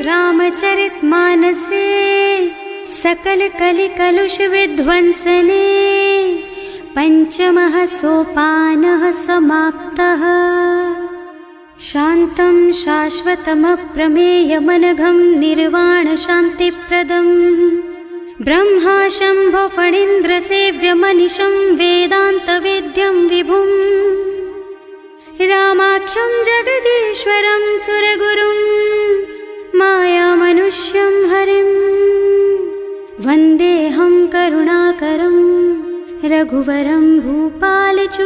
रामचरितमानसे सकल कलि कलुष विध्वंसने पंचमः सोपानः समाप्तः। शान्तं शाश्वतमप्रमेयमनघं निर्वाण शान्तिप्रदं ब्रह्मा शम्भो फणीन्द्रसेव्यमनिशं वेदान्तवेद्यं विभुं रामाख्यं जगदीश्वरं सुरगुरुं मायामनुष्यं हरिं वन्देऽहं करुणाकरं रघुवरं भूपालचूडामणिम्।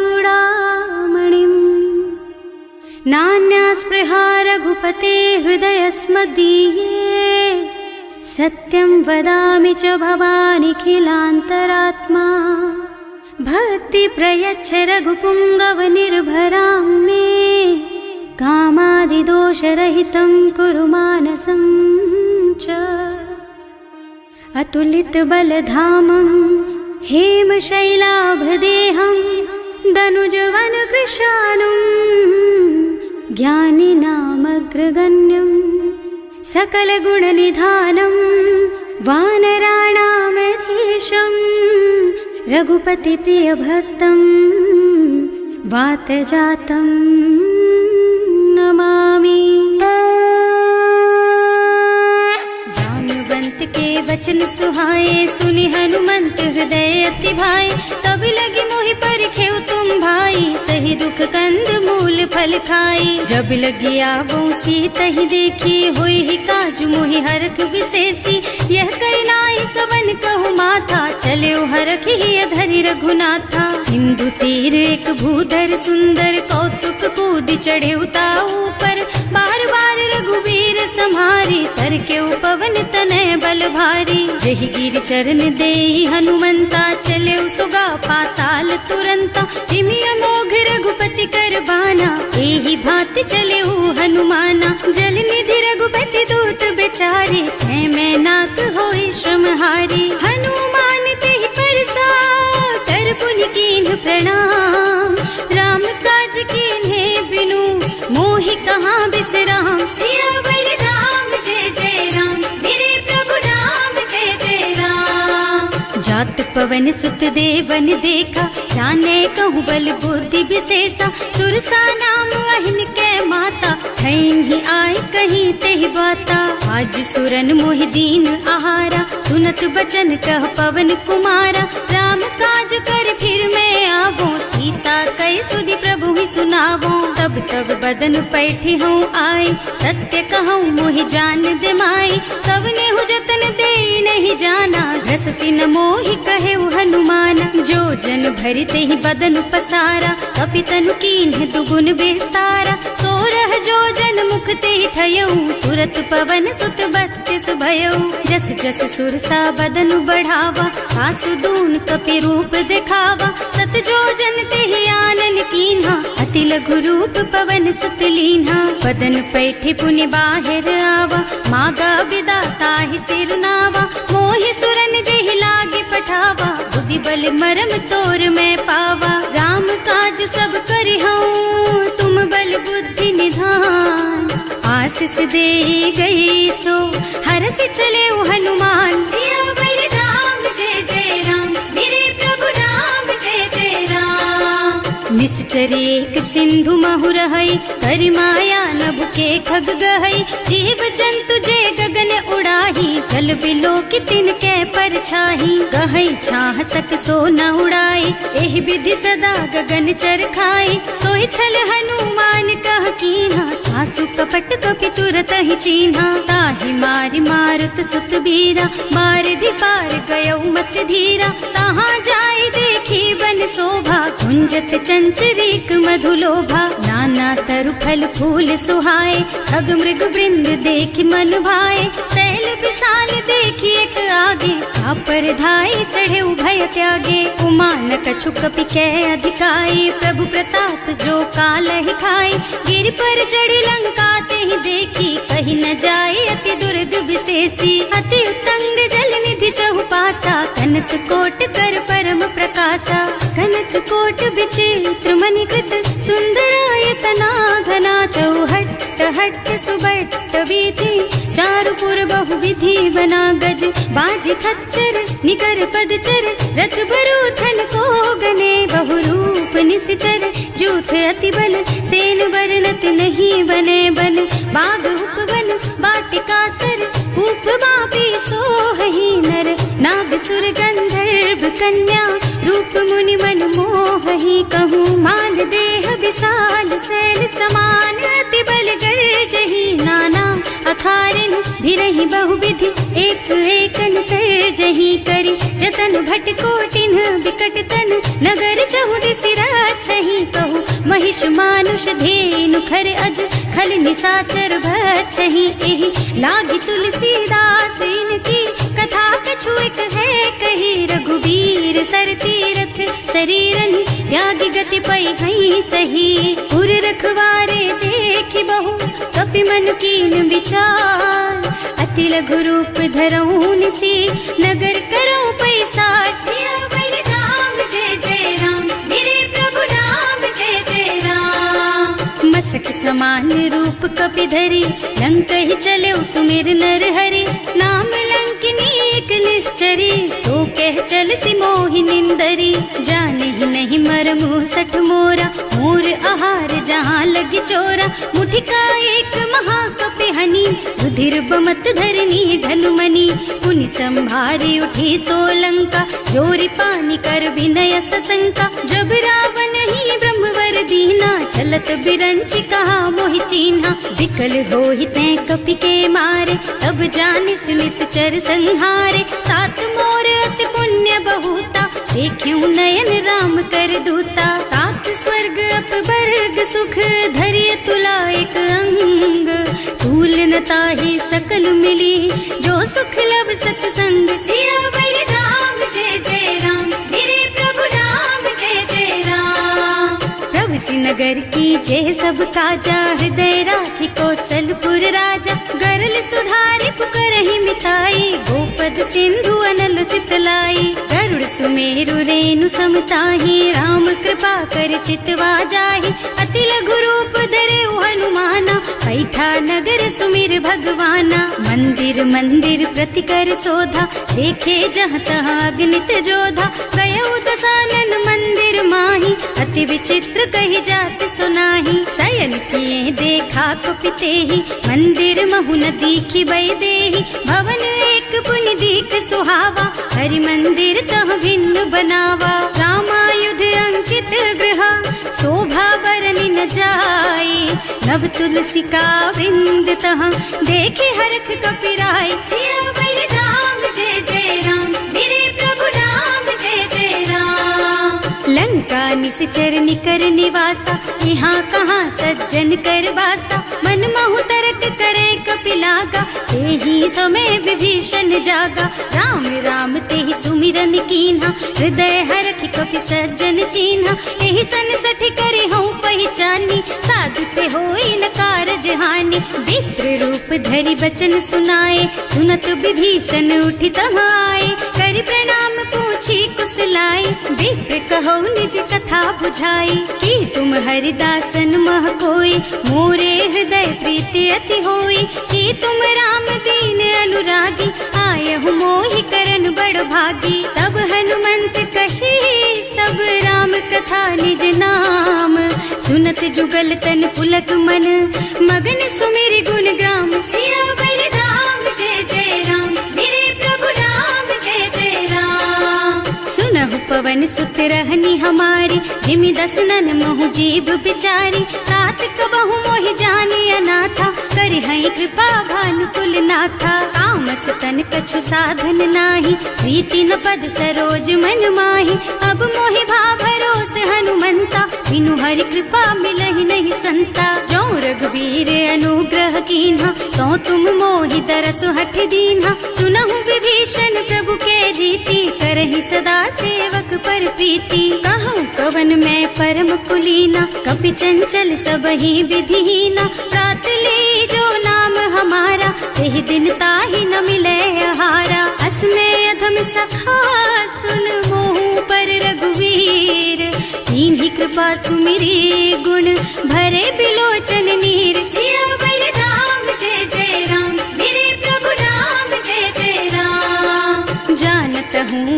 नान्या स्पृहा रघुपते हृदयस्मदीये सत्यं वदामि च भवानिखिलान्तरात्मा। भक्ति प्रयच्छ रघुपुङ्गवनिर्भरां मे कामादिदोषरहितं कुरु मानसं च। अतुलितबलधामं हेमशैलाभदेहं दनुजवनकृशानुं ज्ञानिनामग्रगण्यं सकलगुणनिधानं वानराणामधीशं रघुपतिप्रियभक्तं वातजातं नमामि। जानुवंत के वचन सुहाए सुनि हनुमंत हृदय अति भाए। तब लगी मोहि परिखेउ तुम भाई सही दुख कंद मूल फल खाई। जब लगी आवो सीतहि देखी होई ही काजु मोहि हरख विशेषी। यह कई नाई सवन कहु माथा चले हरख ही धरि रघुनाथा। सिंधु तीर एक भूधर सुंदर कौतुक कूद चढ़े ऊपर। बार बार रघुवीर सम्हारी तर के पवन तनय बल भारी। जहि गिर चरण देहि हनुमंता चले सुगा पाताल तुरंता। जिमि अमोघ रघुपति कर बाना एहि भांति चले हनुमाना। जल निधि रघुपति दूत बेचारे है मैं नाक होई श्रमहारी। हनुमान तेहि परसा कर पुनि कीन्ह प्रणाम। राम काज कीन्हे बिनु मोहि कहाँ बिसराम। सियावर राम जय जय राम मेरे प्रभु राम जय जय राम। जात पवन सुत देवन देखा जाने कहूँ बल बुद्धि विशेषा। सुरसा नाम अहिन के माता खैन ही आए कहीं तेहि बाता। आज सुरन मोहि दीन आहारा सुनत बचन कह पवन कुमारा। राम काज कर फिर मैं आवो सीता कई सुधि प्रभु ही सुनावो। तब तब बदन पैठी हूँ आए सत्य कहूँ मोहि जान दे माई। तब नेहु जतन दे नहीं जाना घस सिन मोहि कहे हनुमाना। जो जन भरि तेहि बदन पसारा कपितनु कीन्ह दुगुन विस्तारा। सोरह जो जन मुख तेहि ठयऊ तुरत पवन सुत बत्तीस भयऊ। जस जस सुरसा बदन बढ़ावा आसु दून कपि रूप दिखावा। सत जो जन तेहि आनन कीन्हा अति लघु रूप पवन सुत लीन्हा। बदन पैठि पुनि बाहिर आवा मागा बिदा ताहि सिर नावा। मोहि सुरन जेहि लागे पठावा बुद्धि बल मरम तोर मैं पावा। राम काज सब करिहूँ तुम बल बुद्धि निधान। आशीष दे गई सो हरस चले हनुमान। सियावर राम जय जय राम मेरे प्रभु राम जय जय राम। निश्चर एक सिंधु महु रहई करि माया नभ के खग गहई। जीव जंतु जे गगन उड़ाही जल बिलो कि तिनके परछाही। गहई छाह सक सो न उड़ाई एहि विधि सदा गगन चर खाई। सोहि छल हनुमान कह कीन्हा आसु कपट कपि तुरत ही चीन्हा। ताहि मारि मारुत सुत बीरा बारिधि पार गयौ मत धीरा। तहाँ जाय देखी बन शोभा कुंजत चंचरीक मधुलोभा। नाना तरु फल फूल सुहाए खग मृग वृंद देखि मन भाए। तैल विशाल देखि एक आगे पर धाय चढ़े भय त्यागे। उमान कछु कपि कै अधिकाई प्रभु प्रताप जो काल ही खाई। गिर पर चढ़ी लंका तेहि देखी कहीं न जाए अति दुर्ग विशेषी। अति उत्तंग जल निधि चहुपासा कनक कोट कर परम प्रकाशा। कनक कोट विचित्र मणिकृत सुंदरायतना घना चौहट्ट हट्ट सुबट बीती, चारु पुर बहुविधि बना गज, बाज खच्चर निकर पदचर, रथ बरूथन को गने, बहुरूप निश्चर जूथ अति बल, सेन बरनत नहीं बने बन, बाग उपवन बाटिका सर, कूप बापी सोहहि नर, नाग सुर गंधर्व कन्या, रूप मुनि मन मोहहि, कहूँ मान देह विशाल शैल समान, अति बल गर्जहि नाना अखारिन, भिरहि बहुविधि एक एकन तरजहि करि, जतन भट कोटिन बिकट तन, नगर चहुदिसि राछहि, कहूँ महिष मानुष धेनु खर अज, खल निसाचर भक्षहि, एहि लागी तुलसीदास इनकी, कथा कछु एक है कही, रघुबीर सर तीरथ शरीरनि, त्यागी गति पई हई सही, उर रखवारे देखि बहु, कपि मन कीन विचार, अति लघु रूप धरऊँ निसी, नगर करऊँ पैसार, सियावर राम जय जय राम, मेरे प्रभु राम जय जय राम, मसक समान रूप कपि धरि, लंक ही चले सुमिर नर हरि, नाम लंकिनी एक निश्चरी, सो कह चल सी मोहि निंदरी, जाने ही नहीं मरमु सठ मोरा, मोर आहार जहाँ लग चोरा, मुठिका एक महाकपि हनी, रुधिर बमत धरनी ढलुमनी, पुनि संभारी उठी सोलंका, जोरी पानी कर विनय सशंका, जब रावण ही ब्रह्मवर दीना, चलत बिरंचि कहा मोहि चीन्हा, विकल होहि तै कपि के मारे, तब जानिस निश्चर संहारे, तात मोर अति पुण्य बहुता, देखियो नयन राम कर दूता, तात स्वर्ग अपवर्ग सुख, धरिय तुला एक अंग, तूल न ताहि सकल मिली, जो सुख लब सतसंग, सियावर राम जय जय राम, मेरे प्रभु राम जय जय राम, प्रभु नगर की जय सब काजा, हृदय राखी कौशलपुर राजा, गरल सुधारि पुकारहि मिताई, गोपद सिंधु अनल चितलाई, गरुड़ सुमेरु रेणु समताहि, राम कृपा कर चितवा जाहि, अति लघु रूप धरे हनुमाना, बैठा नगर सुमिर भगवाना, मंदिर मंदिर प्रति कर शोधा, देखे जहाँ तहाँ अगणित जोधा, गयो दसानन मंदिर माही, अति विचित्र कही जात सुनाही, शयन किए देखा कुपितेहि, मंदिर महु न दीखि बई देहि, भवन एक पुनि दीख सुहावा, हरि मंदिर तह भिन्न बनावा, रामायुध अंकित गृह, शोभा बरनि न जाई, नव तुलसी का बिंद तह, देखे हरख कपिराई, सियावर राम जय जय राम, मेरे प्रभु राम जय जय राम, लंका निश्चर निकर निवासा, यहाँ कहाँ सज्जन कर वासा, मन महु तरक करे कपिलागा, तेहि समय विभीषण जागा, राम राम तेहि सुमिरन कीन्हा, हृदय हरखि कपि सज्जन चीन्हा, एहि सन सठि करि हऊँ पहिचानी, साधु ते होई न कारज हानि, विप्र रूप धरि बचन सुनाए, सुनत विभीषण उठि तहाँ आए, करि प्रणाम पूछी कुशलाई, विप्र कहो निज कथा बुझाई, कि तुम हरिदासन मह कोई, मोरे हृदय प्रीति अति होई, कि तुम राम दीन अनुरागी, आयहु मोहि करन बड़ भागी, तब हनुमंत कही सब राम कथा निज नाम, सुनत जुगल तन पुलक मन, मगन सुमिर गुण ग्राम, सियावर राम जय जय राम, मेरे प्रभु राम जय जय राम, सुनहु पवन सुत रहनी हमारी, जिमि दसनन महु जीव बिचारी, तात कबहु मोहि जानी अनाथा, करिहई कृपा भानुकुल नाथा, तामस तन कछु साधन नाही, प्रीति न पद सरोज मन माही, अब मोहि भाव भरोस हनुमंता, बिनु हरि कृपा मिलहि नहीं संता, जो रघुबीर अनुग्रह कीन्हा, तो तुम मोहि दरसु हठ दीन्हा, सुनहु विभीषण प्रभु के रीति, करहि सदा सेवक पर प्रीति, कहूँ कवन मैं परम कुलीना, कपि चंचल सबहि विधिहीना, रात ले जो नाम हमारा, तेहि दिन ताहि न मिले आहारा, असमय अधम सखा सुन मोहु पर रघुवीर, कीन्ही कृपा सुमिरी गुण भरे बिलोचन नीर, सियावर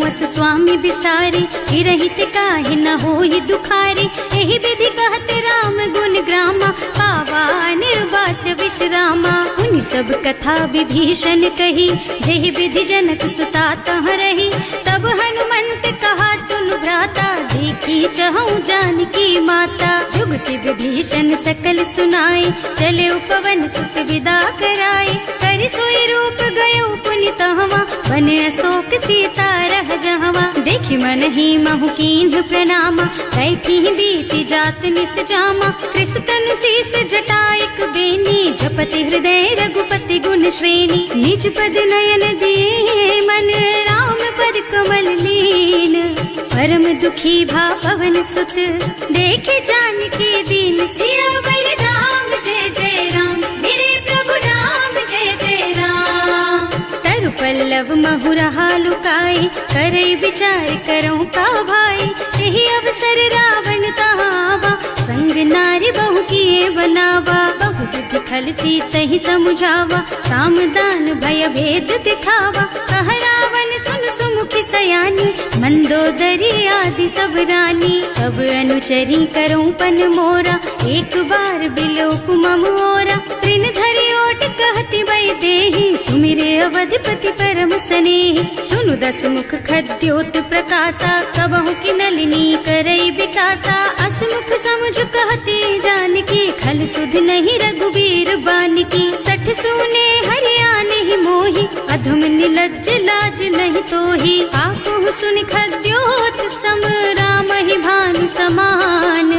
बनौस स्वामी बिसारी, रहित काहे न होई दुखारी। एहि विधि कहत राम गुण ग्रामा, पावा निर्वाच विश्रामा। उन सब कथा विभीषण कही, जेहि विधि जनक सुता तह रही। तब हनुमंत कहा सुन भ्राता, देखी चहु जानकी माता। जुगति विभीषण सकल सुनाई, चले उपवन सुत विदा कराई। कर सोई रूप गयो पुनि तहवा, बन अशोक सीता रह जहवा। देखि मन ही महु कीन्ह प्रणामा, कैथी बीति जात निस जामा। कृष तनु शीस जटायक बेनी, जपति हृदय रघुपति गुण श्रेणी। निज पद नयन दिए मन, राम पद कमल लीन। परम दुखी भा पवन सुत, देखे जानकी दीन। सियावर राम जय जय राम, मेरे प्रभु राम जय जय राम। तरु पल्लव महुरहा लुकाई, करई विचार करऊं का भाई। यही अवसर रावण तहावा, संग नारी बहु किए बनावा। बहु बुद्धि खल सीतहि समुझावा, काम दान भय भेद दिखावा। कह रावण सुन सुमुखी सयानी, मंदोदरी आदि सब रानी। अब अनुचरी करऊं पन मोरा, एक बार बिलोक मम ओरा। तृण धरि ओट कहति वै देहि, सुमिरे अवधिपति परम स्नेहि। सुनु दस मुख खद्योत प्रकाशा, कबहु की नलिनी करई विकासा। असमुख समुझ कहती जानकी, खल सुध नहीं रघुबीर बानकी। सठ सूने हरियाणा ही मोही, अधम निलज्ज लाज नहीं तोही। आकुह सुन खद्योत सम, राम ही भानु समान।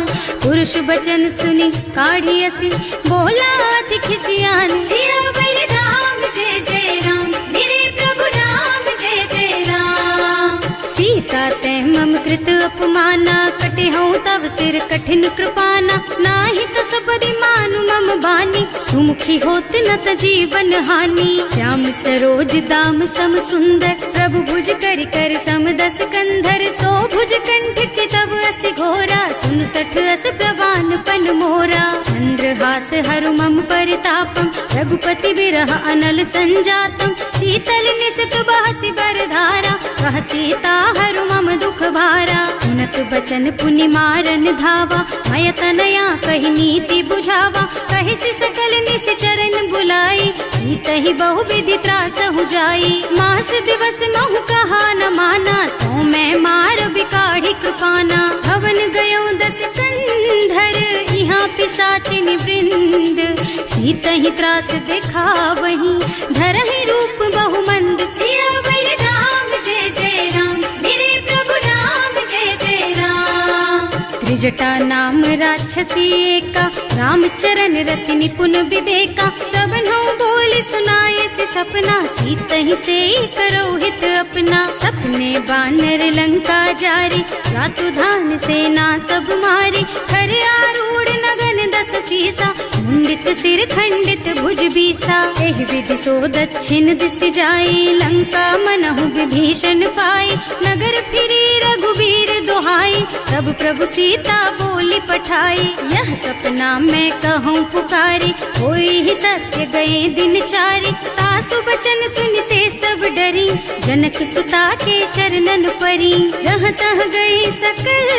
पुरुष बचन सुनि काढ़ी असी, बोला अति खिसियान। सियावर राम जय जय राम, मेरे प्रभु राम जय जय राम। सीता तै मम कृत अपमाना, कटे हूँ तव सिर कठिन कृपाना। नाही त सबदि मानु मम बानी, सुमुखी होत न त जीवन हानि। श्याम सरोज दाम सम सुंदर, प्रभु भुज कर कर सम दस कंधर। सो भुज कंठ के तब अस घोरा, सुन सठ अस प्रवान पन मोरा। चंद्रहास हरु मम परितापम, रघुपति बिरह अनल संजातम। शीतल निसत बहसि बरधारा, कह सीता हरु मम दुख भारा। सुनत बचन पुनि मारन धावा, मय तनया कहि नीति बुझावा। कहि सि सकल निस चरण बुलाई, सीतहि बहु विधि त्रासहु जाई। मास दिवस महु कहा न माना, तो मैं मार बिकाढ़ी कृपाना। भवन गयो दस कंधर, यहाँ पिशाचिनी वृंद। सीतहि त्रास दिखावहीं, धरहि रूप बहु मंद। सियावर राम जय जय राम, मेरे प्रभु राम जय जय राम। त्रिजटा नाम राक्षसी एका, राम चरण रति निपुण विवेका। सबनों बोल सुनाए से सपना, सीतहि से करो हित अपना। सपने बानर लंका जारी, रातुधान सेना सब मारी। खर आरूढ़ नगन दस सीसा, मुंडित सिर खंडित भुज बीसा। एहि विधि सो दक्षिण दिस जाई, लंका मनहु विभीषण पाई। नगर फिरी रघुबीर दुहाई, तब प्रभु सीता बोली पठाई। यह सपना मैं कहूँ पुकारी, होई ही सत्य गए दिन चारि। तासु बचन सुनते सब डरी, जनक सुता के चरणन परी। जहाँ तह गई सकल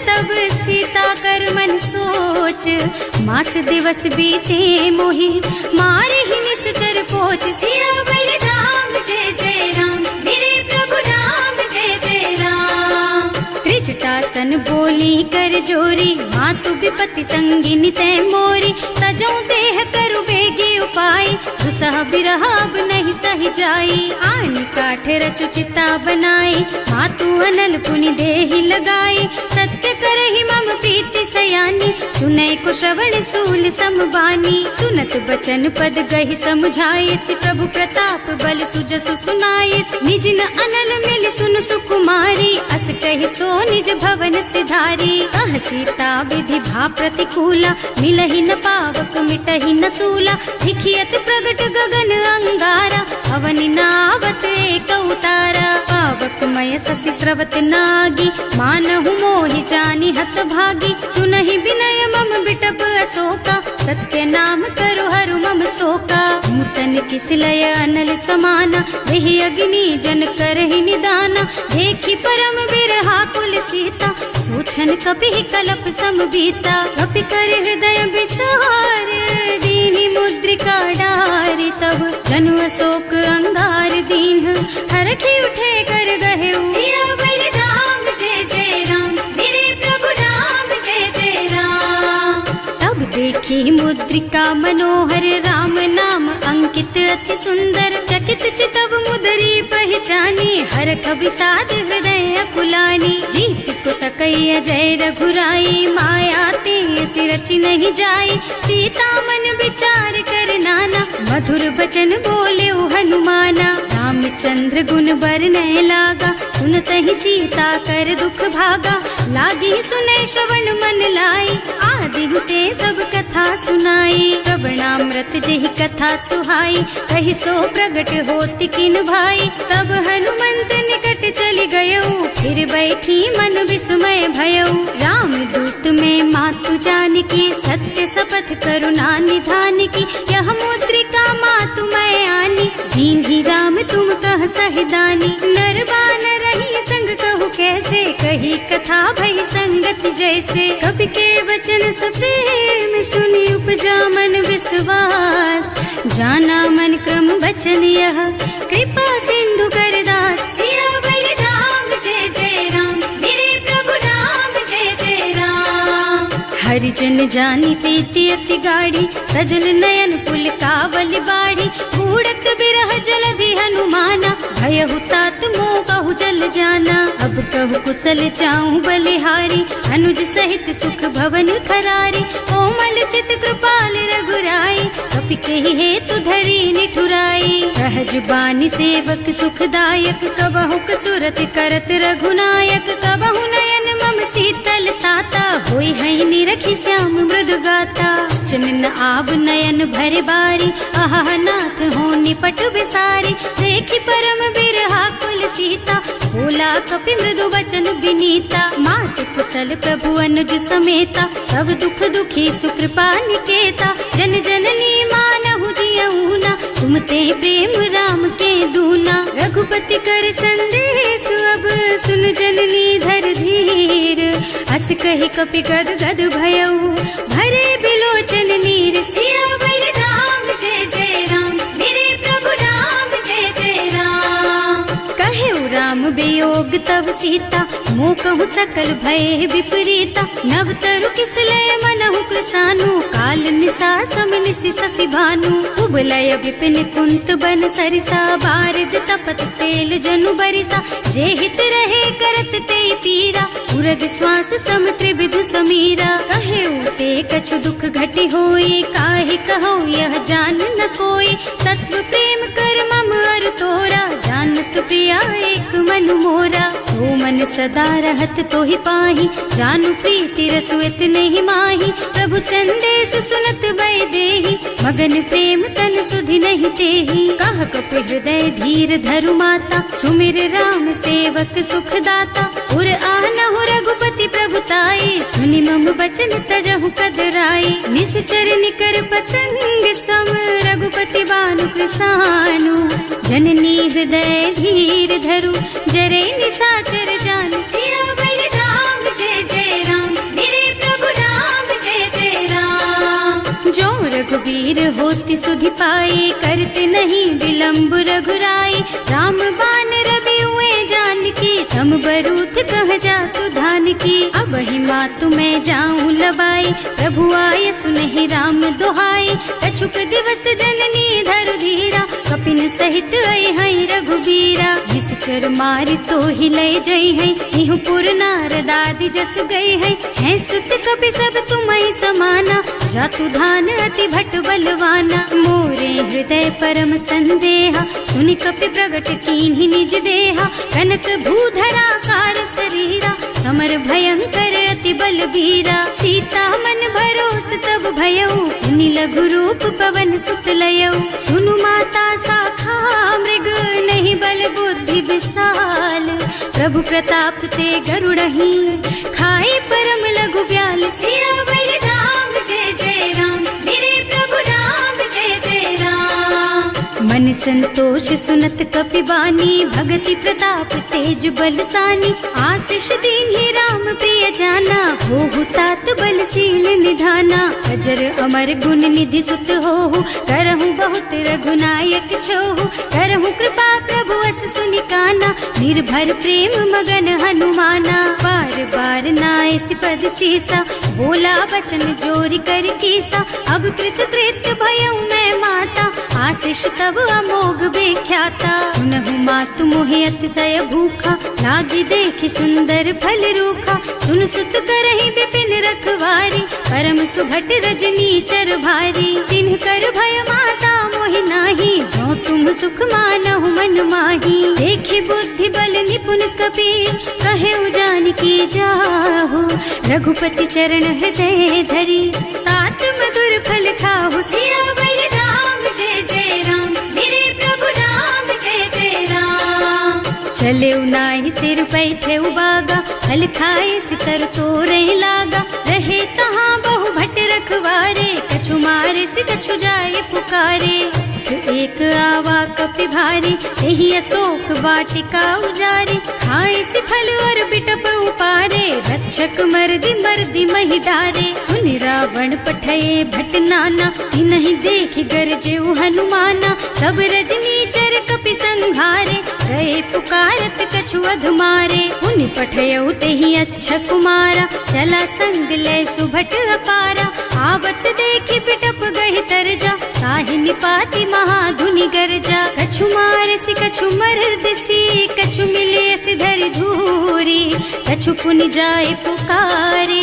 तब सीता कर मन सोच। मास दिवस बीते मोहि, मारे ही निश्चर पोच। सियावर राम जय जय राम, मेरे प्रभु राम जय जय राम। त्रिजटा सन बोली कर जोरी, मातु विपति संगिनी तै मोरी। तजो देह करु बेगी उपाय, दुसह बिरह अब नहीं सही जाई। आन काठ रचु चिता बनाई, मातु अनल पुनि देहि लगाई। सत्य करहि मम प्रीति सयानी, सुनै को श्रवण सूल समबानी। सुनत बचन पद गहि समझाइस, प्रभु प्रताप बल सुजसु सुनाइस। निज न अनल मिल सुन सुकुमारी, अस कहि सो निज भवन सिधारी। कह सीता विधि भा प्रतिकूला, मिलहि न पावक मिटहि न सूला। लिखियत प्रगट गगन अंगारा, अवनि नावत एक उतारा। पावक मय ससि स्रवत नागी, मानहु मोहि जानि हत भागी। सुनहि विनय मम बिटप अशोका, सत्य नाम करु हरु मम शोका। नूतन किसलय अनल समाना, वही अग्नि जन करहि निदाना। देखी परम बिरहा कुल सीता, सोचन कपि कलप सम बीता। कपि कर हृदय विचार, दीनी मुद्रिका डारी। तब जनु अशोक अंगार दीन, हरखी उठे कर गहे सियावर राम जय जय राम, मेरे प्रभु राम जय जय राम। तब देखी मुद्रिका मनोहर, राम नाम अंकित अति सुंदर। चकित चितव मुदरी पहचानी, हरख विषाद हृदय अकुलानी। जीत को सकैया जय रघुराई, माया ते रचि नहीं जाई। सीता मन विचार कर नाना, मधुर बचन बोले हनुमाना। रामचंद्र गुण बरनय लागा, सुनतहि सीता कर दुख भागा। लागी सुनै श्रवण मन लाई, आदि हुते सब कथा सुनाई। श्रवणामृत जेहि कथा सुहाई, कहि सो प्रगट होति किन भाई। तब हनुमंत निकट चली गयऊ, फिर बैठी मन विस्मय भयऊ। राम दूत में मातु जानकी, सत्य शपथ करुणा निधान की। यह मुद्रिका मातु मैं आनी, दीन्ही राम तुम कह सहिदानी। नरबान रही संग कहु कैसे, कही कथा भई संगति जैसे। कवि के वचन सप्रेम सुनि उपजा मन विश्वास। जाना मन क्रम वचन यह, कृपा सिंधु कर दास। सियावर राम जय जय राम, मेरे प्रभु राम जय जय राम। हरिजन जानी प्रीति अति गाढ़ी, सजल नयन पुल कावल बाढ़ी। बूढ़त बिरह जलधि हनुमाना, भयहु तात मोह कहु जल जाना। अब कहु कुशल चाहूं बलिहारी, अनुज सहित सुख भवन खरारी। कोमल चित कृपाल रघुराई, कपि कहि हेतु धरी निठुराई। सहज बानी सेवक सुखदायक, कबहु कसुरत करत रघुनायक। कबहु नयन मम शीतल ताता, होई है निरखी श्याम मृदु गाता। चनन आव नयन भरे बारी, आहा नाथ हो निपट बिसारी। देखी परम बिरहा कुल सीता, बोला कपि मृदु वचन विनीता। मात कुशल प्रभु अनुज समेता, तब दुख दुखी सुकृपा निकेता। जन जननी मानहु जियऊ ना, तुम ते प्रेम राम के दूना। रघुपति कर संदेश अब सुन जननी धर धीर। अस कहि कपि गद गद भयऊ, भरे बिलोचन नीर। सियावर राम जय जय राम, मेरे प्रभु राम जय जय राम। कहे राम वियोग तब सीता, मोह कहु सकल भय विपरीता। नव तरु किसलय मनहु कृसानु, काल निसा समिनिसि शशि भानु। उबलय विपिन कुंत बन सरिसा, बारिज तपत तेल जनु बरिसा। जे हित रहे करत ते पीरा, उरग श्वास सम त्रिविध समीरा। कहे ते कछु दुख घटी होई, काहे कहो यह जान न कोई। तत्व प्रेम कर मम अर तोरा, जानत प्रिया एक मन मोरा। सो मन सदा रहत तोहि पाही, जानु प्रीति रसु इतने ही माही। प्रभु संदेश सुनत वै देही, मगन प्रेम तन सुधि नहीं तेही। कह कपि हृदय धीर धरु माता, सुमिर राम सेवक सुखदाता। उर आनहु रघुपति प्रभुताई, सुनि मम बचन तजहु कदराई। निश्चर निकर पतंग सम, रघुपति बानु कृसानु। जननी हृदय धीर धरु, जरे निशाचर जानु। सियावर राम जय जय राम, मेरे प्रभु राम जय जय राम। जो रघुबीर होति सुधि पाई, करते नहीं विलम्ब रघुराई। राम बान रवि हुए जानकी, तम बरूथ कह जातु धान की। अब ही मातु मैं जाऊं लबाई, प्रभु आय सुनहि राम दुहाई। कछुक दिवस जननी धरु धीरा, कपिन सहित आई है रघुबीरा। निश्चर मारि तो ही लय जई है, इहु पुर नारद आदि जस गई है। हैं सुत कपि सब तुम्हि समाना, जातु धान अति भट बलवाना। मोरे हृदय परम संदेहा, सुनि कपि प्रगट कीन्हि निज देहा। कनक भूधरा कार शरीरा, समर भयंकर अति बलबीरा। सीता मन भरोस तब भयऊ, मुनि लघु रूप पवन सुत लयऊ। सुनु माता शाखा मृग, नहीं बल बुद्धि विशाल। प्रभु प्रताप ते गरुड़हि, खाई परम लघु ब्याल। सियावर राम जय जय राम, मेरे प्रभु राम जय जय राम। संतोष सुनत कपिबानी, भगति प्रताप तेज बलसानी। आशीष दीन्हि राम प्रिय जाना, होहु तात बलशील निधाना। अजर अमर गुण निधि सुत होहु, करहु बहुत रघुनायक छोहु। करहु कृपा प्रभु अस सुनि काना, निर्भर प्रेम मगन हनुमाना। बार बार नाइस पद सीसा, बोला बचन जोरी कर कीसा। अब कृत कृत भयउ मैं माता, आशीष तब अमोघ बेख्याता। सुनहु मातु मोहि अतिशय भूखा, लागी देखि सुंदर फल रूखा। सुन सुत करहि विपिन रखवारी, परम सुभट रजनी चर भारी। तिन्ह कर भय माता मोहि नाही, जो तुम सुख मानहु मन माही। देखि बुद्धि बल निपुण कपि, कहे जानकी जाहु। रघुपति चरण हृदय धरी, तात मधुर फल खाहु। सियावर राम जय जय राम, मेरे प्रभु राम जय जय राम। चले नाहि सिर बैठे बागा, फल खाए सितर तोरे लागा। रहे तहाँ बहु भट रखवारे, कछु मारे से कछु जाए पुकारे। एक आवा कपि भारी, यही अशोक वाटिका उजारी। खाए से फल और बिटप उपारे, रक्षक मर्दी मर्दी महि डारे। सुनि रावण पठये भट नाना, नहीं देखि गरजेउ हनुमाना। सब रजनी चर कपि संघारे, गए पुकारत कछु अधमारे। उनि पठयउ तेहि अच्छा कुमारा, चला संग ले सुभट अपारा। आवत देखि बिटप गहि तरजा, ताहि निपाति महाधुनि गरजा। कछु मारसि कछु मरदसी, कछु मिलेसि धरि धूरी। कछु पुनि जाए पुकारे,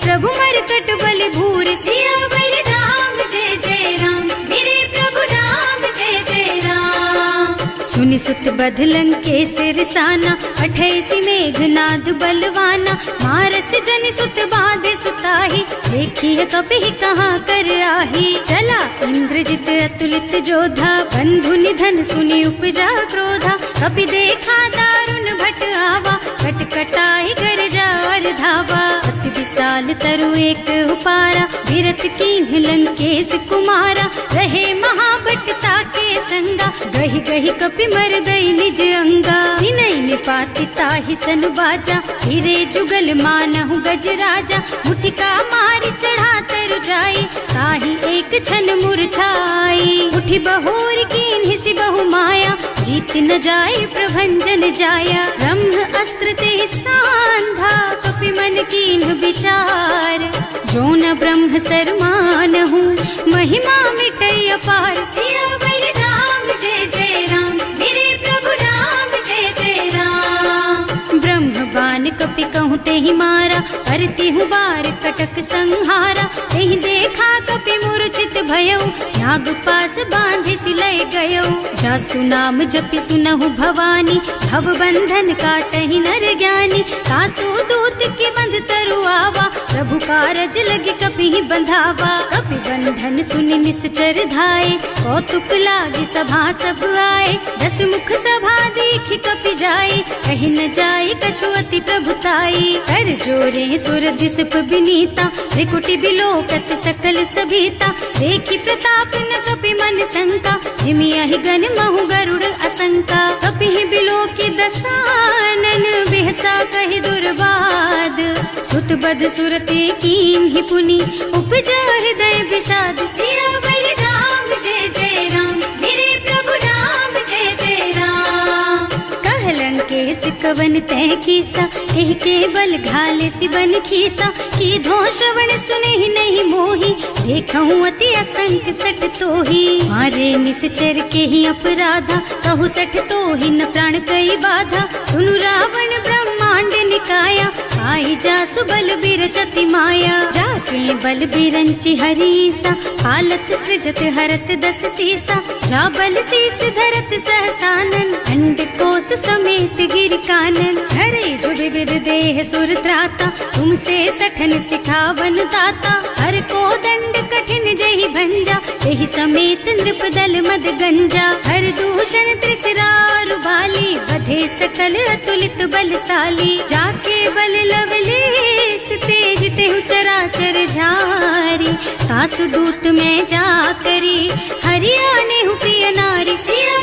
प्रभु मरकट बल भूरि। सियावर राम जय जय राम, मेरे प्रभु राम जय जय राम। सुनि सुत बध लंकेश रिसाना, पठैसि मेघनाद बलवाना। मारस जन सुत बाधे सुताही, देखिए कपि कहाँ कर आही। चला इंद्रजित अतुलित जोधा, बंधु निधन सुनि उपजा क्रोधा। कपि देखा दारुण भट आवा, कटकटाई गरजा और धावा। अति विशाल तरु एक उपारा, विरत कीन्ह लंकेश कुमारा। रहे महाभट ताके संगा, गहि गहि कपि मर गई निज अंगा। विनय निपाति ताहि सन बाजा, फिरे जुगल मानहु गज राजा। मुठिका मारि चढ़ा तरु जाई, ताहि एक छन मुरझाई। उठि बहोर कीन्हि सि बहु माया, जीत न जाए प्रभंजन जाया। ब्रह्म अस्त्र ते सांधा, कपि मन कीन्ह विचार। जो न ब्रह्म सर मानहु, महिमा मिटै अपार। सियावर राम जय जय राम, मेरे प्रभु राम जय जय राम। ब्रह्म बान कपि कहूँ तेहि मारा, करती हूँ बार कटक संहारा। तेहि देखा कपि मूर्छित भयउ, नाग पास बांधि सिलय गयउ। जासु नाम जपि सुनहु भवानी, भव बंधन काटहि नर ज्ञानी। तासु दूत की बंध तरु आवा, प्रभु कारज लगे कपि बंधावा। कपि बंधन सुनि निश्चर धाये, कौतुक लागे सभा सब आए। 10 मुख सभा देखि कपि जाए, कहि न जाए कछु अति प्रभुताई। कर जोरे सुर दिसप विनीता, त्रिकुटि बिलोकत सकल सभीता। देखि प्रताप न कपि मन शंका, हिमियहि गण महु गरुड़ असंका। कपि बिलोकि दसानन, बिहसा कहि दुर्बाद। सुत बद सुरते कीन्हि पुनि, उपजा हृदय विषाद। सियावर राम जय जय राम, मेरे प्रभु राम जय जय राम। कह लंकेश कवन तै कीसा, एहि के बल घाले सि बन खीसा। कीधो श्रवण सुनेहि नहीं मोही, देखहु अति असंख सठ तोही। मारे निश्चर के ही अपराधा, कहु सठ तोहि न प्राण कई बाधा। सुनु रावण ब्रह्मांड निकाया, आई जासु बल बिरचति माया। जाके बल बिरंचि हरीसा, हालत सृजत हरत 10 सीसा। जा बल शीस धरत सहसानन, अंड कोस समेत गिर कानन। हरे जो विविध देह सुर त्राता, तुमसे सठन सिखावन दाता। हर को दंड कठिन जहि भंजा, तेहि समेत नृप दल मद गंजा। हर दूषण त्रिसरारु बाली, बधे सकल अतुलित बलशाली। जाके बल लवलेस तेज तेहु चराचर झारी। सासु दूत में जा करी, हरियाणे हु प्रिय नारी। सिया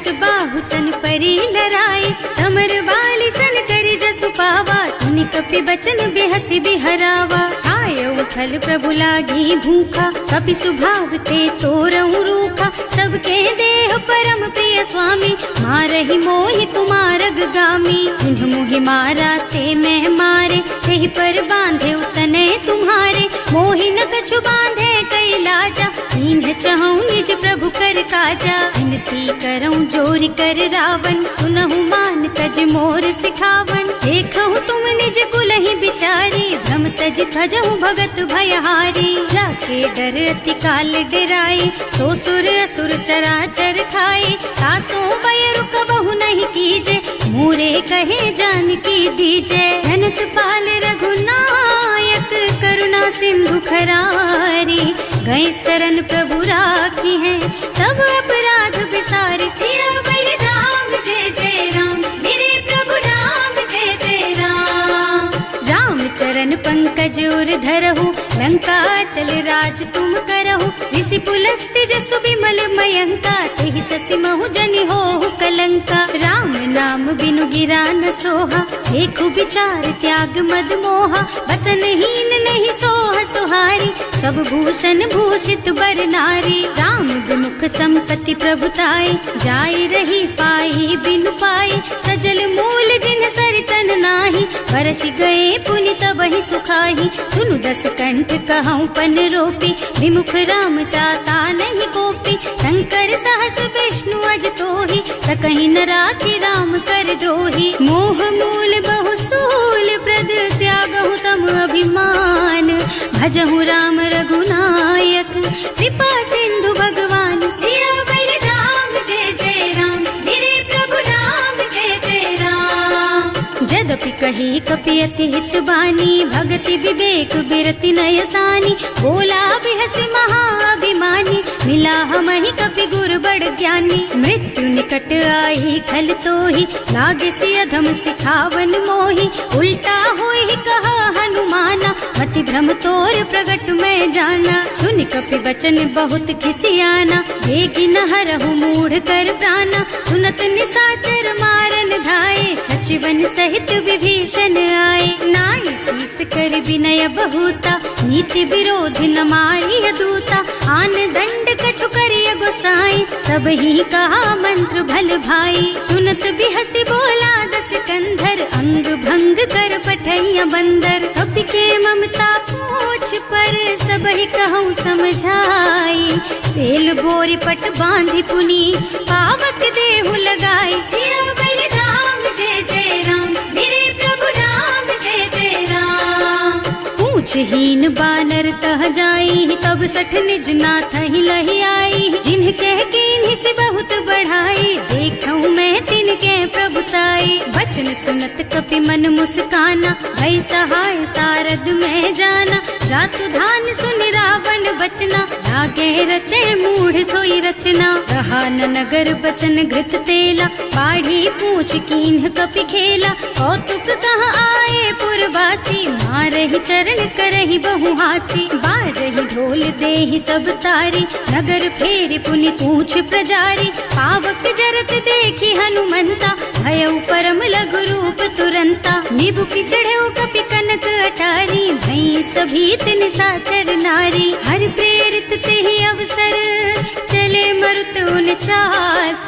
बस बाहु सन परी लराए, समर बाली सन करी जसु पावा, सुनि कपि बचन बेहसी बिहरावा। आयऊ फल प्रभु लागी भूखा, कपि सुभाव ते तोरऊ रूखा, सबके देह परम प्रिय स्वामी, मारहि मोहि कुमारग गामी। जिन्ह मोहि मारा ते मैं मारे, तेहि पर बांधे उतने तुम्हारे, मोहि न कछु बांधे कई लाजा, इन्ह चहु निज प्रभु कर काजा। विनती करऊं जोरि कर रावण, सुनहु मान तज मोर सिखावन। देखहु तुम निज कुलहि बिचारी, भ्रम तज थजहु भगत भयहारी। जाके डर अति काल डराए, सो सुर असुर चराचर खाए। तासो भय रुक बहु नहीं कीजे, मोरे कहे जानकी दीजे। जनत पाल रघुनायक, करुणा सिंधु खरारी। गए शरण प्रभु राखी है, तब अपराध बिसारी। सियावर राम जय जय राम, मेरे प्रभु राम जय जय राम। राम चरण पंकज उर धरहु, लंका चल राज तुम करहु। ऋषि पुलस्त्य जसु बिमल मयंका, तेहि ससि महु जनि होहु कलंका। राम नाम बिनु गिरा न सोहा, देखु विचार त्याग मद मोहा। बसन हीन नहीं सोह सुहारी, सब भूषण भूषित बर नारी। राम विमुख संपत्ति प्रभुताई, जाय रही पाई बिनु पाई। सजल मूल जिन सरितन नाही, बरस गए पुनि तबहि सुखाही। सुनु दस कंठ कहऊँ पन रोपी, विमुख राम ताता नहीं गोपी। शंकर सहस विष्णु अज तोहि, सकहि न राखि राम कर द्रोही। मोह मूल बहु सूल प्रद, त्यागहु तम अभिमान। भजहु राम रघुनायक, कृपा सिंधु भगवान। सियावर राम जय जय राम, मेरे प्रभु राम जय जय राम। जदपि कही कपि अति हित बानी, भगति विवेक बिरति नय सानी। बोला बिहसि महाअभिमानी, मिला हमहि कपि गुर बड़ ज्ञानी। मृत्यु निकट आई खल तोहि, लागे सि अधम सिखावन मोहि। उल्टा होहि कहा हनुमाना, मति भ्रम तोर प्रगट मैं जाना। सुनि कपि बचन बहुत खिसियाना, बेगी न हरहु मूढ़ कर प्राणा। सुनत निशाचर मारन धाये, सचिवन सहित विभीषण आए। नाई शीस कर विनय बहुता, नीति विरोध न मारिय दूता। आन दंड कछु करिय गोसाई, सब ही कहा मंत्र भल भाई। सुनत बिहसि बोला दस कंधर, अंग भंग कर पठैया बंदर। कपि के ममता पूछ पर, सब ही कहूँ समझाई। तेल बोरी पट बांधि पुनी, पावक देहु लगाई। सियावर राम जय जय राम, मेरे प्रभु राम जय जय राम। पूछहीन बानर तह जाई, तब सठ निज नाथ ही लही आई। जिन्ह कह कीन्ही से बहुत बढ़ाई, देखऊँ मैं तिनके प्रभुताई। वचन सुनत कपि मन मुस्काना, भई सहाय सारद में जाना। जातु धान सुनि रावण बचना, लागे रचे मूढ़ सोई रचना। रहा न नगर बसन घृत तेला, बाढ़ी पूछ कीन्ह कपि खेला। कौतुक कह आए पुरवासी, मारहि चरण करहि बहु हासी। बारहि ढोल देहि सब तारी, नगर फेरि पुनि पूछ प्रजारी। पावक जरत देखि हनुमंता, भयउ परम लघु रूप तुरंता। निबुकि चढ़ऊ कपि कनक अटारी, भई सभीत निशाचर नारी। हर प्रेरित तेहि अवसर, चले मरुत उनचास।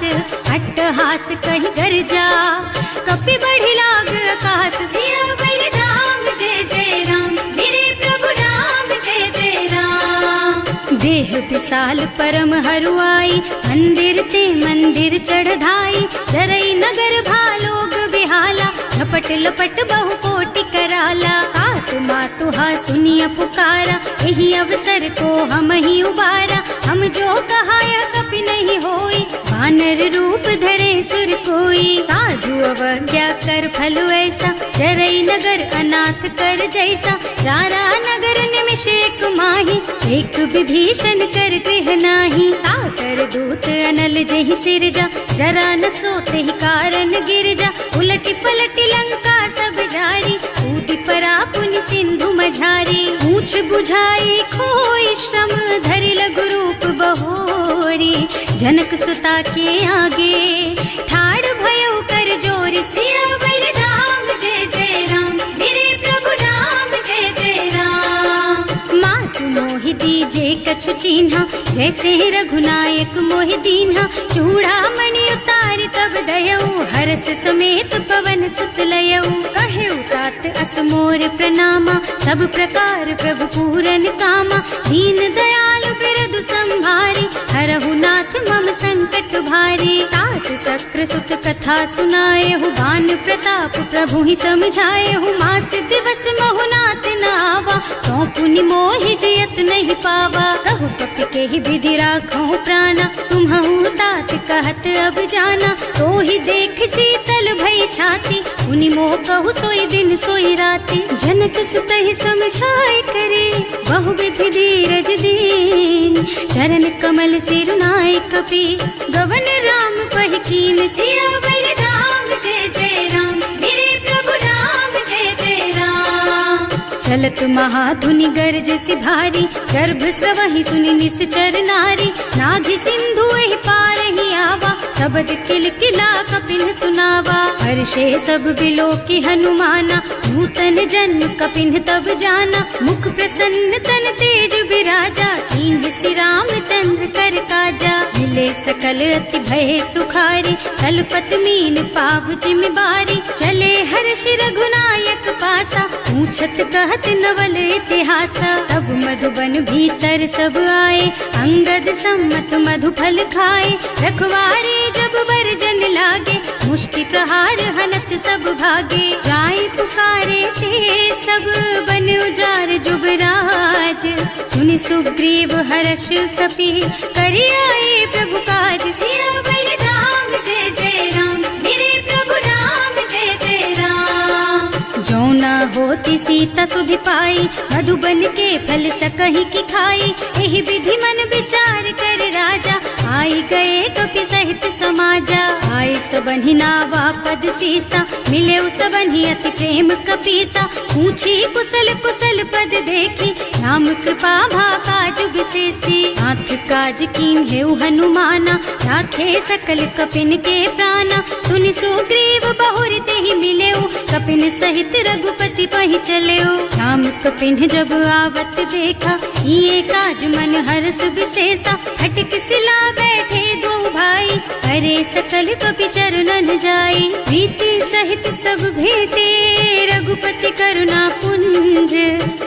अट्टहास कहि गर्जा, कपि बढ़ि लाग आकाश। सियावर राम जय जय राम, मेरे प्रभु राम जय जय राम। देह विशाल परम हरुआई, मंदिर ते मंदिर चढ़धाई। जरई नगर भालोग बिहाला, झपट लपट बहु कोटि कराला। आत्मा तुहा सुनिय पुकारा, यही अवसर को हम ही उबारा। हम जो कहा यह कपि नहीं होई, वानर रूप धरे सुर कोई। साधु अवज्ञा कर फल ऐसा, जरई नगर अनाथ कर जैसा। जारा नगर निमिष एक माही, एक विभीषण कर गृह नाही। ताकर दूत अनल जहि सिरजा, जरा न सोते ही कारण गिर जा। उलटी पलटी लंका सब जारी, कूदि परा पुनि सिंधु मझारी। पूछ बुझाई खोई श्रम, धरि लघु रूप बहोरी। जनक सुता के आगे ठाड़ भयो कर जोर सियावर राम जय जय राम, मेरे प्रभु राम जय जय राम। मातु मोहि दीजे कछु चिन्हा, जैसे रघुनायक मोहि दीन्हा। चूड़ामणि उतारि तब दयऊ, हरस समेत पवन सुत लयऊ। कहे तात अस मोर प्रणामा, सब प्रकार प्रभु पूरन कामा। दीन दयालु बिरदु संभारी, हरहु नाथ मम संकट भारी। तात सक्र सुत कथा सुनाएहु, बान प्रताप प्रभु ही समझाएहु। मास दिवस महु नाथ न आवा, तो पुनि मोहि जयत नहीं पावा। कहु कपि के ही विधि राखहु प्राणा, तुम्हु तात कहत अब जाना। तो ही देख शीतल भई छाती, उनि मोह कहु सोई दिन सोई राती। जनक सुत ही समझाए करे, बहु विधि धीरज दीन। चरण कमल सिरुनाए कपि, गवन राम पहि कीन। सियावर राम जय जय राम, मेरे प्रभु राम जय जय राम। चलत महाधुनि गरज सि भारी, गर्भ स्रवहि सुनि निश्चर नारी। नाभि सिंधु एहि पार ही आवा, शब्द किलकिला कपिन सुनावा। हर्षे सब बिलो की हनुमाना, नूतन जन्म कपिन तब जाना। मुख प्रसन्न तन तेज विराजा, कीन्ह श्री रामचंद्र कर काजा। मिले सकल अति भय सुखारी, कलपत मीन पाव जिम बारी। चले हर्ष रघुनायक पासा, पूछत कहत नवल इतिहासा। तब मधुबन भीतर सब आए, अंगद सम्मत मधु फल खाए। रखवारे जब बरजन लागे, मुष्टि प्रहार हनत सब भागे। जाए पुकारे ते सब, बन उजार जुबराज। सुनि सुग्रीव हर्ष कपि, करि आए प्रभु काज। सियावर राम जय जय राम, मेरे प्रभु राम जय जय राम। जो न होती सीता सुधि पाई, मधुबन के फल सकहि की खाई। एहि विधि मन विचार कर राजा, आई गए कपि सहित समाजा। आए सबन्हि नावा पद सीसा, मिले सबन्हि अति प्रेम कपीसा। पूछी कुशल कुशल पद देखी, राम कृपा भाका जुग सेसी। नाथ काज कीन्हेउ हनुमाना, राखे सकल कपिन के प्राणा। सुनि सुग्रीव बहुर तेहि मिलेउ, कपिन सहित रघुपति पहि चलेउ। राम कपिन जब आवत देखा, ये काज मन हर्ष विशेषा। हटिक सिला बैठे दो भाई, अरे सकल कपि चरणन जाई। प्रीति सहित सब भेटे, रघुपति करुणा पुंज।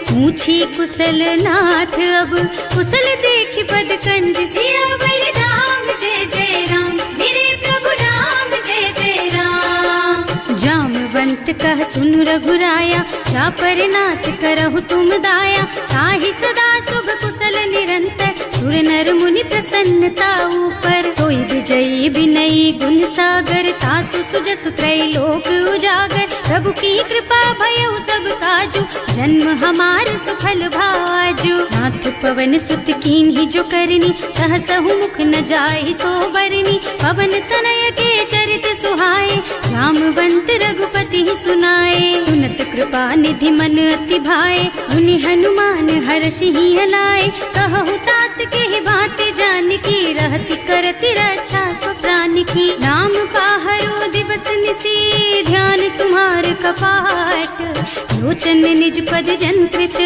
पूछी कुशल नाथ अब, कुशल देखि पद कंज। सियावर राम जय जय राम, मेरे प्रभु राम जय जय राम। जामवंत कह सुनु रघुराया, चापर नाथ करहु तुम दाया। ताहि सदा शुभ कुशल निरंतर, सुर नर मुनि प्रसन्नता ऊपर। कोई विजयी विनयी गुण सागर, तासु सुजसु त्रैलोक उजागर। प्रभु की कृपा भयउ सब काजू, जन्म हमार सुफल भाजू। नाथ पवन सुत कीन्ही जो करनी, सहसहु मुख न जाहि सो बरनी। पवन तनय के चरित सुहाए, जामवंत रघुपति सुनाए। सुनत कृपा निधि मन अति भाए, मुनि हनुमान हर्षि हलाए। कहु तात के बात जानकी, रहति करति रक्षा सो प्राण की। नाम पाहरो दिवस निसी, ध्यान तुम्हार कपाट। लोचन निज पद जंत्रित,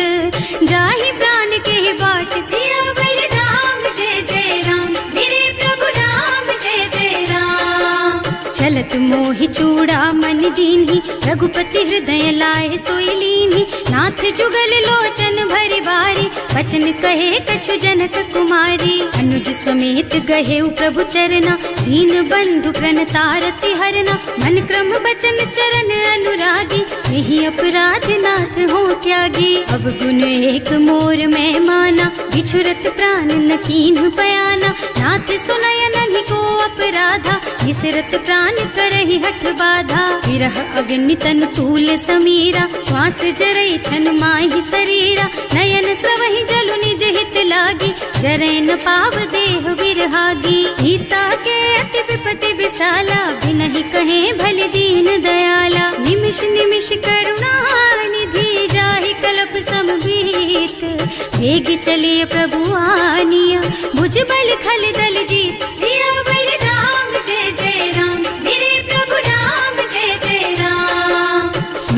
जाहि प्राण के बाट। सियावर राम जय जय राम, मेरे प्रभु राम जय जय राम। चलत मोहि चूड़ामणि दीन्ही, रघुपति हृदय लाए सोई लीन्ही। नाथ जुगल लोचन भरि बारी, बचन कहे कछु जनक कुमारी। अनुज समेत गहेउ प्रभु चरना, दीन बंधु प्रणतारति हरना। मन क्रम बचन चरण अनुरागी, यही अपराध नाथ हो त्यागी। अब गुण एक मोर मैं माना, बिछुरत प्राण न कीन्ह बयाना। नाथ सुनय नन्हि को अपराधा, निसरत प्राण करहि हठ बाधा। विरह अग्नि तन तूल समीरा, श्वास जरई छन माहि शरीरा। नयन स्रवहि जलु निज हित लागी, जरै न पाव देह बिरहागी। सीता के अति विपति विशाला, बिनहि कहे भले दीन दयाला। निमिष निमिष करुणा निधि, जाहि कलप समभीत। वेग चलिए प्रभु आनिया, भुज बल खल दल जीत। सियावर राम जय जय राम।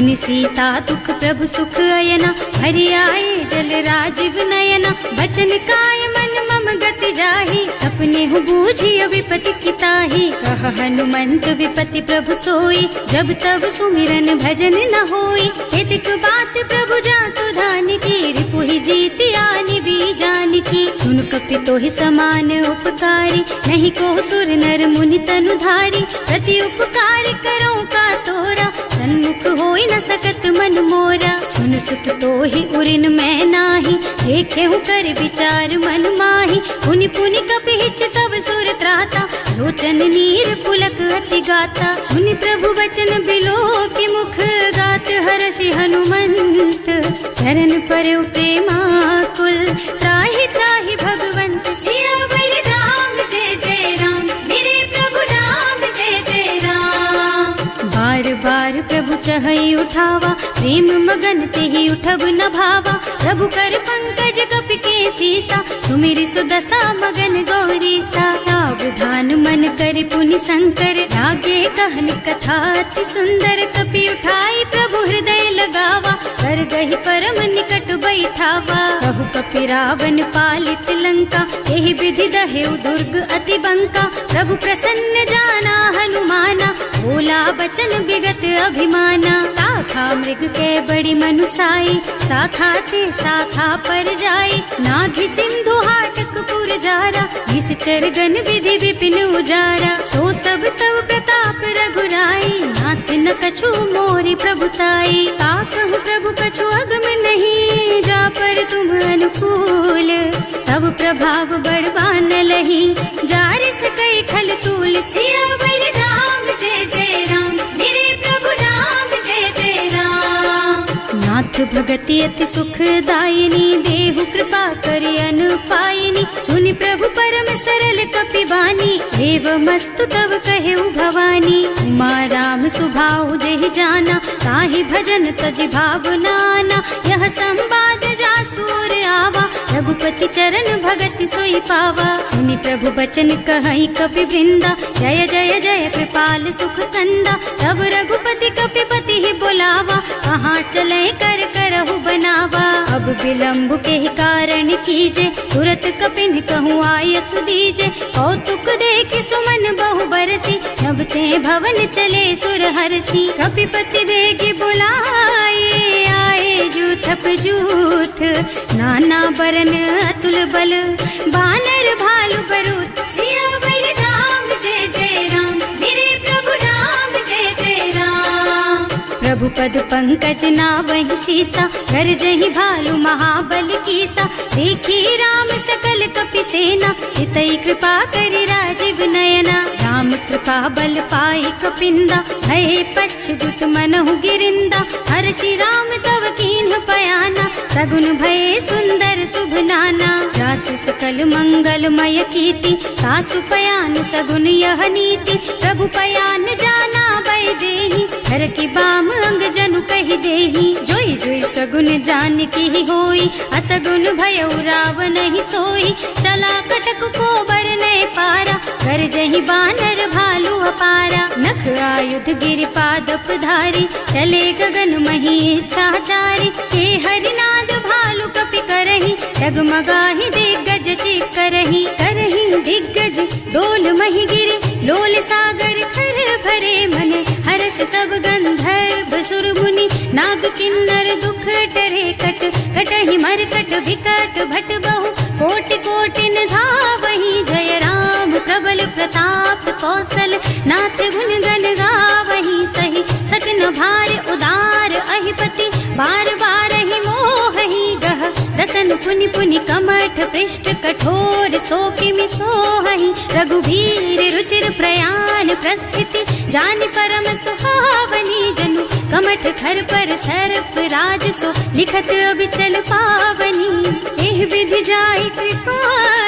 सुनि सीता दुख प्रभु सुख अयना, हरि आए जल राजीव नयना। बचन काय मन मम गति जाहि, सपने हूँ बूझिय विपति किताहि। कह हनुमंत विपति प्रभु सोई, जब तब सुमिरन भजन न होई। हेतिक बात प्रभु जातु धान की, रिपुहि जीति आनि बीजान की। सुन कपि तोहि समान उपकारी, नहीं को सुर नर मुनि तनु धारी। प्रति उपकार करो का तोरा, सन्मुख होई न सकत मन मोरा। सुन सुत तोहि उरिन मैं नाही, देखे हूँ कर विचार मन माही। पुनि पुनि कपि हिच तब सुर त्राता, लोचन नीर पुलक अति गाता। सुनि प्रभु बचन बिलो की मुख, गात हर्षि हनुमंत। चरण परउ प्रेमाकुल, त्राहि त्राहि भगवंत। सियावर राम जय जय राम, मेरे प्रभु राम जय जय राम। बार बार प्रभु चहई उठावा, प्रेम मगन तेहि उठब न भावा। प्रभु कर पंकज कपि के सीसा, सुमिरि सुदशा मगन गौरीसा। सावधान मन कर पुनि शंकर, लागे कहन कथा अति सुंदर। कपि उठाई प्रभु हृदय लगावा, कर गहि परम निकट बैठावा। कहु कपि रावण पालित लंका, एहि विधि दहेउ दुर्ग अति बंका। प्रभु प्रसन्न जाना हनुमाना, बोला बचन विगत अभिमाना। शाखा मृग के बड़ी मनुसाई, शाखा ते शाखा पर जाई। नाघि सिंधु हाटक पुर जारा, निश्चर गण विधि विपिन उजारा। सो सब तव प्रताप रघुराई, नाथ न कछु मोरि प्रभुताई। का कहूँ प्रभु कछु अगम नहीं, जा पर तुम अनुकूल। तब प्रभाव बड़वान लही, जार सकई खल तूल। सियावर राम जय जय राम, मेरे प्रभु राम जय जय राम। नाथ भगति अति सुखदायिनी, देहु कृपा करि अनुपायिनी। सुनि प्रभु परम सरल कपि बानी, एवमस्तु तव कहेउ भवानी। उमा राम सुभाउ जेहि जाना, ताहि भजन तजि भावनाना। यह संवाद जासु और आवा, रघुपति चरण भगति सोई पावा। सुनि प्रभु बचन कहई कपि वृंदा, जय जय जय कृपाल सुख कंदा। तब रघुपति कपिपति ही बोलावा, कहाँ चले कर करहु बनावा। अब विलम्ब के कारण कीजे, तुरत कपिन कहूँ आयसु दीजे। कौतुक देखि सुमन बहु बरसी, नभ ते भवन चले सुर हर्षि। कपिपति बेगी बुलाए, आए जूथप जूथ। नाना बरन अतुल बल, बानर भालु बरूथ। सियावर राम जय जय राम, मेरे प्रभु राम जय जय राम। प्रभु पद पंकज नावहि सीसा, कर जहि भालु महाबल कीसा। देखी राम सकल कपि सेना, हितई कृपा करि राजीव नयना। राम कृपा बल पाई कपिंदा, भय पच्छ्युत मनहु गिरिंदा। हर्षि राम तव कीन्ह पयाना, सगुन भये सुंदर शुभ नाना। जासु सकल मंगलमय कीर्ति, तासु पयान सगुन यह नीति। प्रभु पयान जाना भय देहि, हर की बाम अंग जनु कहि देहि। जोई जोई सगुन जान की होई, असगुन भयउ रावण ही सोई। चला कटक को बरने पारा, कर जहि बानर भालु अपारा। नख आयुध गिरि पादप धारी, चले गगन मही इच्छा जारी। हे हरिनाद भालु कपि करही, डगमगाहि दिग्गज चित करही। करही दिग्गज डोल मही गिरि, लोल सागर खर भरे मन। हर्ष सब गंधर्व सुर मुनि, नाग किन्नर दुख डरे कट। कटहि मरकट विकट भट बहु, कोटि कोटिन धावहि। जय राम प्रबल प्रताप कौशल, नाथ गुण गण गावहि। सही सचन भार उदार अहिपति, बार बार ही मोहि गह। रसन पुनि पुनि कमठ पृष्ठ, कठोर सो किमि सोहहि। रघुवीर रुचिर प्रयाण प्रस्थिति, जानि परम सुहावनी। जनु कमठ खर पर सर्प राज सो, लिखत अबिचल पावनी। एह विधि जाहि कृपा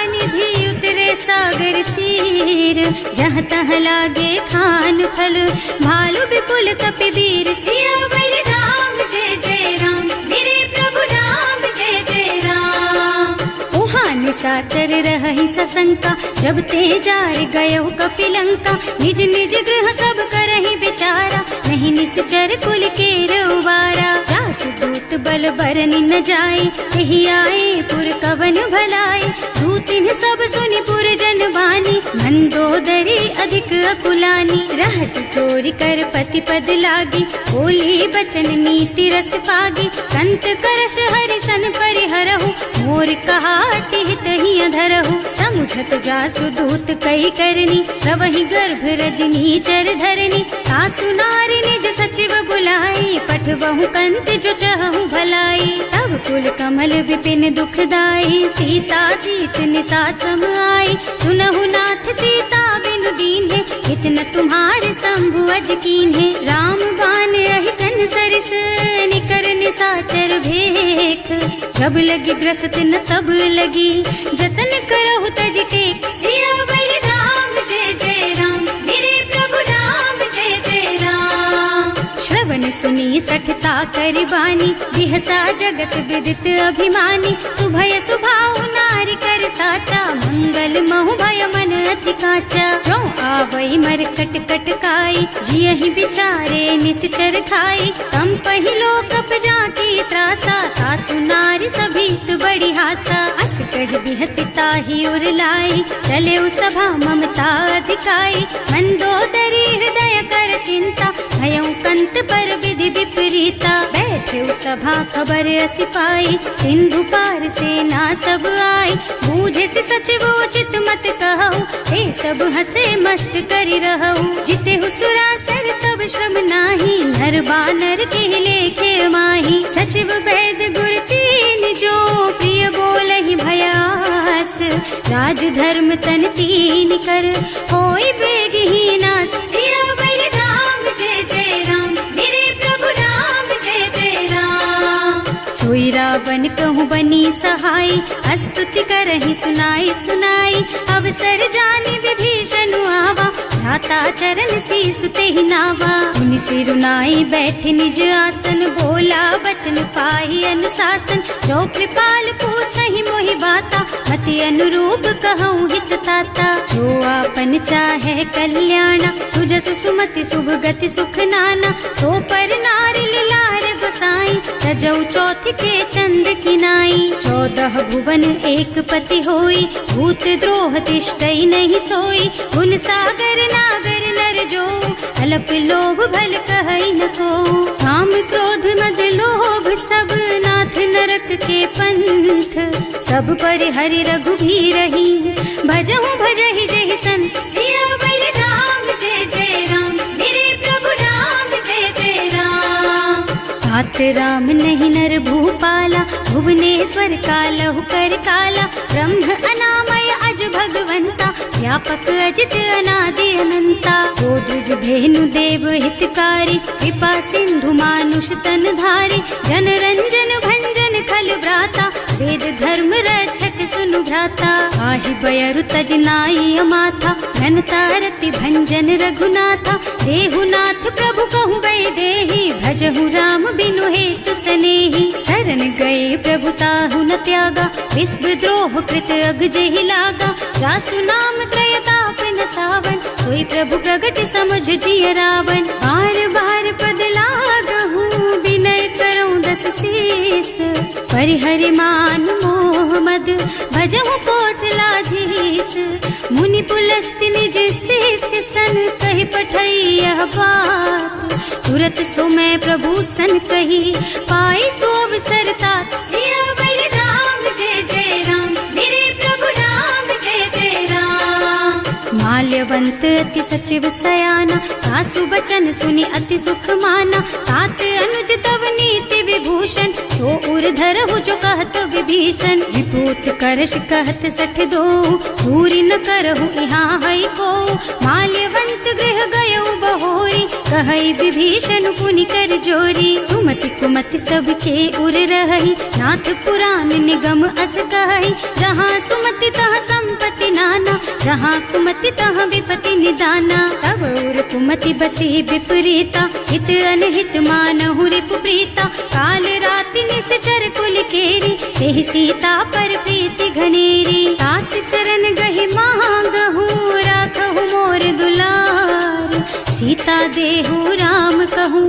निधि, उतरे सागर तीर। जहाँ तहाँ लागे खान फल, भालु विपुल कपि वीर। सियावर राम जय जय राम, मेरे प्रभु राम जय जय राम। उहाँ निशाचर रहहि सशंका, जब ते जार गयो कपिलंका। निज निज गृह सब करहि विचारा, नहीं ही निश्चर कुल के रउबारा। जासु दूत बल बरनि न जाए, यही आए पुर कवन भलाए। दूतिन सब सुनि पुर जन बानी, मंदोदरी अधिक अकुलानी। रहस चोरी कर पति पद लागी, बोली बचन नीति रस पागी। कंत करश हरि सन परिहरहु, मोर कहाति हित ही अधरहु। समुझत जासु दूत कही करनी, सबहि गर्भ रजनी चर धरनी। सासु नारी निज सचिव बुलाई, पठवहु कंत जो चहु भलाई। तब कुल कमल विपिन दुखदाई, सीता सीत निसा सम आई। सुनहु नाथ सीता बिनु दीन्हे, इतना तुम्हारे शंभु अज कीन्हे। राम बान अहितन सरिस, निकर निसाचर भेख। जब लगी ग्रसत न तब लगी, जतन करहु तज टेक। सियावर राम जय जय राम, मेरे प्रभु राम जय जय राम। श्रवण सुनी सठता करि बानी, बिहसा जगत विदित अभिमानी। सुभय सुभाउ नारी कर साचा, मंगल महु भय मन अति काचा। जो आवई मरकट कटकाई, जियहि बिचारे निश्चर खाई। तम पहिलो कप जाकी त्रासा, सासु नारी सभीत बड़ी हासा। अस कह बिहसिता ही उर लाई, चले सभा ममता अधिकाई। मंदोदरी हृदय कर चिंता, भयउ कंत पर विधि विपरीता। बैठे सभा खबर असी पाई, सिंधु पार सेना सब आई। बूझे से सचिव उचित मत कहु, हे सब हसे मस्त करि रहु। जिते सुरासर तब श्रम नाही, नर बानर के लेखे माही। सचिव वैद गुर तीन जो, प्रिय बोलहि भयास। राज धर्म तन तीन कर, होई बेगहि नास। सियावर राम जय जय राम, मेरे प्रभु राम जय जय राम। सोई रावण कहूँ बनी सहाय, स्तुति करहि सुनाई सुनाई। अवसर जानि विभीषण आवा, भ्राता चरण सीसु तेहि नावा। मुनि सिरुनाई बैठे निज आसन, बोला बचन पाहि अनुशासन। जो कृपाल पूछहि मोहि बाता, मति अनुरूप कहूँ हित ताता। जो आपन चाहे कल्याणा, सुजसु सुमति शुभ गति सुख नाना। सो पर नारी लार गोसाई, तजौ चौथ के चंद किनाई। 14 भुवन एक पति होई, भूत द्रोह तिष्ठई नहीं सोई। गुण सागर नागर नर जो, अल्प लोभ भल कहई न को। काम क्रोध मद लोभ सब, नाथ नरक के पंथ। सब पर हरि रघुबीरहि, भजहु भजहि जहि संत। सियावर राम जय जय राम, मेरे प्रभु राम जय जय राम। तात राम नहीं नर भूपाला, भुवनेश्वर कालहु कर काला। ब्रह्म अनामय अज भगवंता, व्यापक अजित अनादि अनंता। गोदुज धेनु देव हितकारी, कृपा सिंधु मानुष तन धारी। जन रंजन भंजन खल भ्राता, वेद धर्म रक्षक सुनु भ्राता। आहि बयरु तज नाई अमाथा, घनता रति भंजन रघुनाथा। देहुनाथ प्रभु कहु गए देहि, भजहु राम बिनु हेतु सनेहि। शरण गए प्रभु ताहु न त्यागा, विश्व द्रोह कृत अग जेहि लागा। जासु नाम त्रय ताप न सावन, सोई प्रभु प्रगट समुझ जिय रावण। बार बार पद लागहु, विनय करऊं दस शीस। परिहरि मान मोह मद, भजहु कौशलाधीश। मुनि पुलस्त्य निज शिष्य सन, कहि पठई यह बात। तुरत सो मैं प्रभु सन कही, पाई सो अवसर तात। सियावर राम जय जय राम, मेरे प्रभु राम जय जय राम। माल्यवंत अति सचिव सयाना, सासु बचन सुनि अति सुख माना। तात अनुज तव नीति विभूषण, सो उर धरहु जो कहत विभीषण। विपूत करश कहत सठ दो, दूरी न करहु यहाँ हई को। माल्यवंत गृह गयौ बहोरी, कहई विभीषण पुनि कर जोरी। सुमति कुमति सबके उर रहई, नाथ पुराण निगम अस कहई। जहाँ सुमति तहाँ संपत्ति नाना, जहाँ कुमति तहाँ विपति निदाना। तब उर कुमति बसी विपरीता, हित अनहित मानहु रिपु प्रीता। काल राति निश्चर कुल केरी, तेहि सीता पर प्रीति घनेरी। तात चरण गहि मांगहु, राखहु मोर दुलार। सीता देहु राम कहूँ,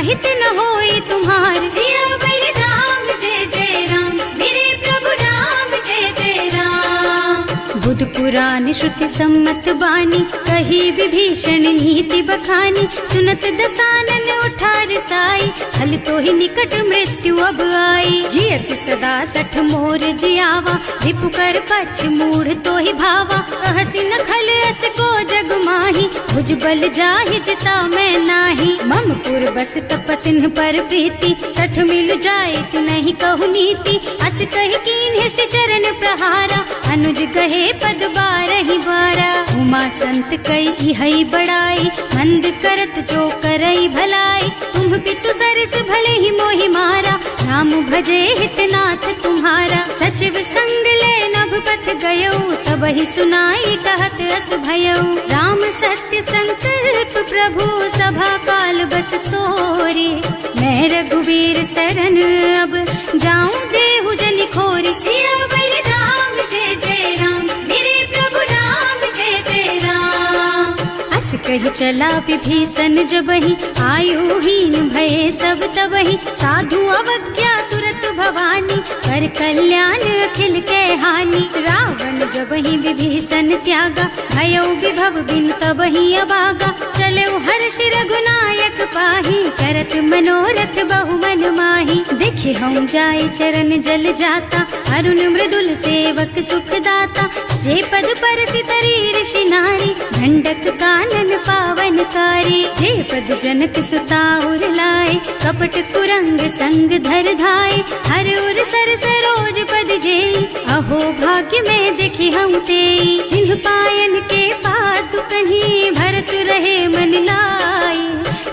सहित न होई तुम्हार। सियावर राम जय जय राम, मेरे प्रभु राम जय जय राम। बुध पुराण श्रुति सम्मत बानी, कही विभीषण नीति बखानी। सुनत दसानन उठार साई, हल तो ही निकट मृत्यु अब आई। जियस सदा सठ मोर जियावा, रिपु कर पछ मूढ़ तो ही भावा। कहसी न खल अस को जग माही, भुज बल जाहि जिता मैं नाही। मम पुर बस तपसिन पर प्रीति, सठ मिल जाए तु नहीं कहु नीति। अस कहि कीन्हे से चरण प्रहारा, अनुज कहे पद बारहि बारा। उमा संत कई इहई बड़ाई, मंद करत जो करई भलाई। तुम पितु सरस भले ही मोहि मारा, नाम भजे हितनाथ तुम्हारा। सचिव संग ले नभ पथ गयो, सबहि सुनाई कहत अस भयो। राम सत्य संकल्प प्रभु, सभा काल बस तोरे। मैं रघुवीर शरण अब, जाऊं देहु जनि खोरी। सियावर राम जय जय राम, मेरे प्रभु राम जय जय राम। अस कहि चला विभीषण जबहि, आयुहीन भये सब तबहि। साधु अवज्ञा तुरत भवानी, कर कल्याण अखिल के हानि। रावण जबहि विभीषण त्यागा, भयो विभव बिनु तबहि अभागा। चलऊ हर्ष रघुनायक पाहि, करत मनोरथ बहु मन माहि। देखे हम जाय चरण जल जाता, अरुण मृदुल सेवक सुख दाता। जे पद परसि तरी ऋषि नारी, ढंडक कानन पावन कारी। जे पद जनक सुता उर लाए, कपट कुरंग संग धर धाय। हर उर सर सरोज पद जेई, अहो भाग्य में देखी हम तेई। जिन्ह पायन के पादु कहीं, भरत रहे मन लाई।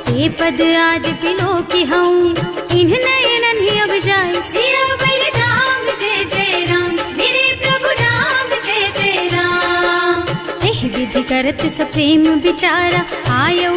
ते पद आज बिलो की हूँ, इन्ह नयनन ही अब जाए। सियावर राम जय जय राम, मेरे प्रभु राम जय जय राम। एह विधि करत सप्रेम विचारा, आयौ